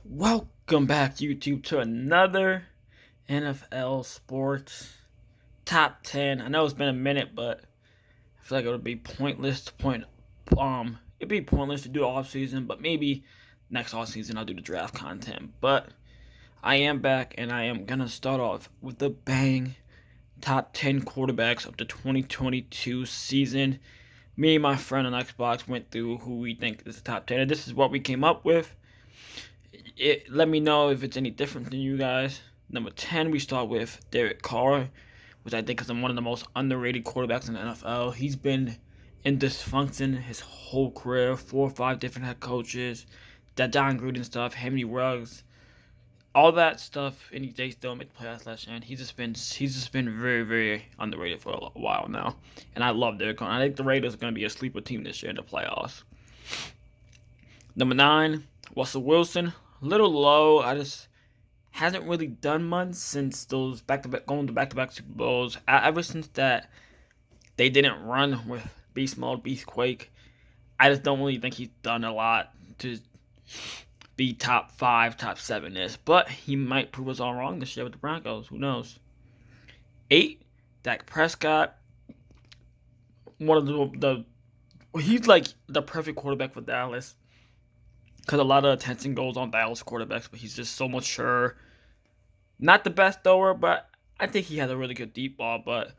Welcome back, YouTube, to another NFL Sports Top 10. I know it's been a minute, but I feel like it would be pointless it'd be pointless to do off season, but maybe next off season I'll do the draft content. But I am back, and I am gonna start off with the bang top 10 quarterbacks of the 2022 season. Me and my friend on Xbox went through who we think is the top 10, and this is what we came up with. Let me know if it's any different than you guys. Number 10, we start with Derek Carr, which I think is one of the most underrated quarterbacks in the NFL. He's been in dysfunction his whole career, 4 or 5 different head coaches, that John Gruden stuff, Henry Ruggs, all that stuff, and they still make the playoffs last year. And he's just been very, very underrated for a while now. And I love Derek Carr. I think the Raiders are going to be a sleeper team this year in the playoffs. Number 9, Russell Wilson. A little low. I just hasn't really done much since those back-to-back Super Bowls. Ever since that they didn't run with Beast Mode, Beast Quake, I just don't really think he's done a lot to be top 5, top 7 this. But he might prove us all wrong this year with the Broncos. Who knows? 8, Dak Prescott. One of he's like the perfect quarterback for Dallas. Because a lot of attention goes on Dallas quarterbacks, but he's just so mature. Not the best thrower, but I think he has a really good deep ball, but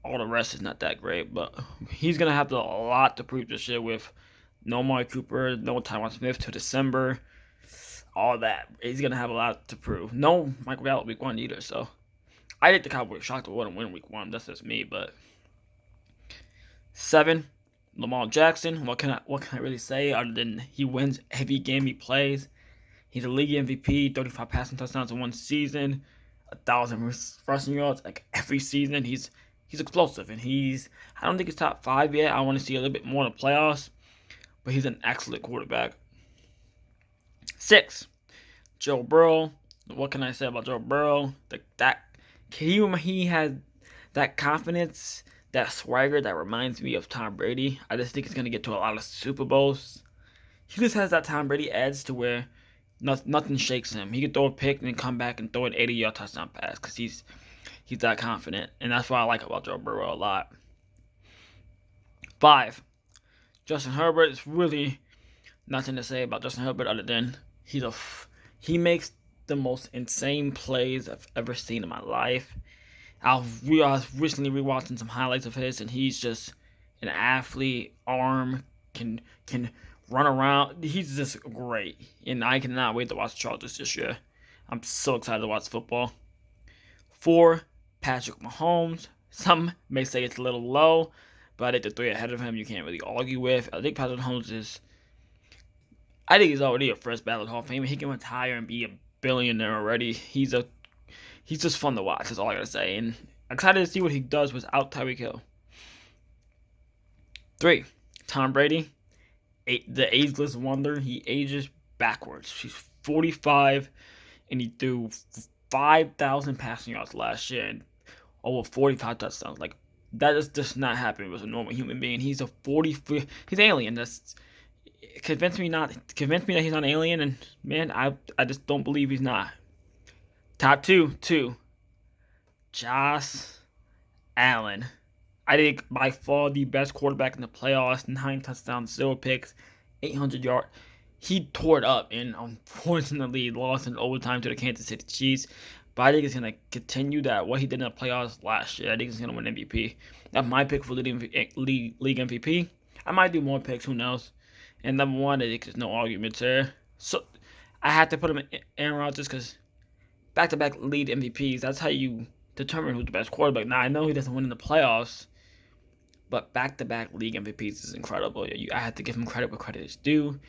all the rest is not that great. But he's going to have a lot to prove this year with no Amari Cooper, no Tyron Smith till December, all that. He's going to have a lot to prove. No Michael Gallup week 1 either, so I think the Cowboys shocked to win week 1. That's just me, but 7, Lamar Jackson. What can I really say other than he wins every game he plays? He's a league MVP, 35 passing touchdowns in one season, 1,000 rushing yards like every season. He's explosive, and I don't think he's top 5 yet. I want to see a little bit more in the playoffs, but he's an excellent quarterback. 6, Joe Burrow. What can I say about Joe Burrow? He has that confidence, that swagger that reminds me of Tom Brady. I just think he's going to get to a lot of Super Bowls. He just has that Tom Brady edge to where nothing shakes him. He can throw a pick and then come back and throw an 80-yard touchdown pass because he's that confident. And that's what I like about Joe Burrow a lot. 5, Justin Herbert. It's really nothing to say about Justin Herbert other than he makes the most insane plays I've ever seen in my life. I was recently rewatching some highlights of his, and he's just an athlete. Arm can run around. He's just great, and I cannot wait to watch the Chargers this year. I'm so excited to watch football. 4, Patrick Mahomes. Some may say it's a little low, but I think the 3 ahead of him you can't really argue with. I think Patrick Mahomes he's already a first ballot Hall of Famer. He can retire and be a billionaire already. He's just fun to watch, that's all I gotta say. And I'm excited to see what he does without Tyreek Hill. 3, Tom Brady. The ageless wonder. He ages backwards. He's 45, and he threw 5,000 passing yards last year and over 45 touchdowns. Like, that just does not happen with a normal human being. He's alien. Convince me that he's not an alien, and man, I just don't believe he's not. Top 2, Josh Allen. I think by far the best quarterback in the playoffs. 9 touchdowns, 0 picks, 800 yards. He tore it up and unfortunately lost in overtime to the Kansas City Chiefs. But I think he's going to continue what he did in the playoffs last year. I think he's going to win MVP. That's my pick for league MVP. I might do more picks, who knows. And number 1, I think there's no arguments there. So I had to put him in Aaron Rodgers because back-to-back lead MVPs, that's how you determine who's the best quarterback. Now, I know he doesn't win in the playoffs, but back-to-back league MVPs is incredible. I have to give him credit where credit is due,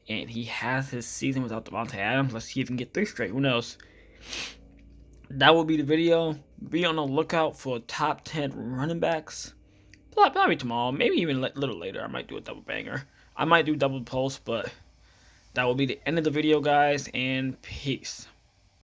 and he has his season without Devontae Adams. Let's see if he can get 3 straight. Who knows? That will be the video. Be on the lookout for top 10 running backs. Probably tomorrow, maybe even a little later. I might do a double banger. I might do double pulse, but that will be the end of the video, guys, and peace.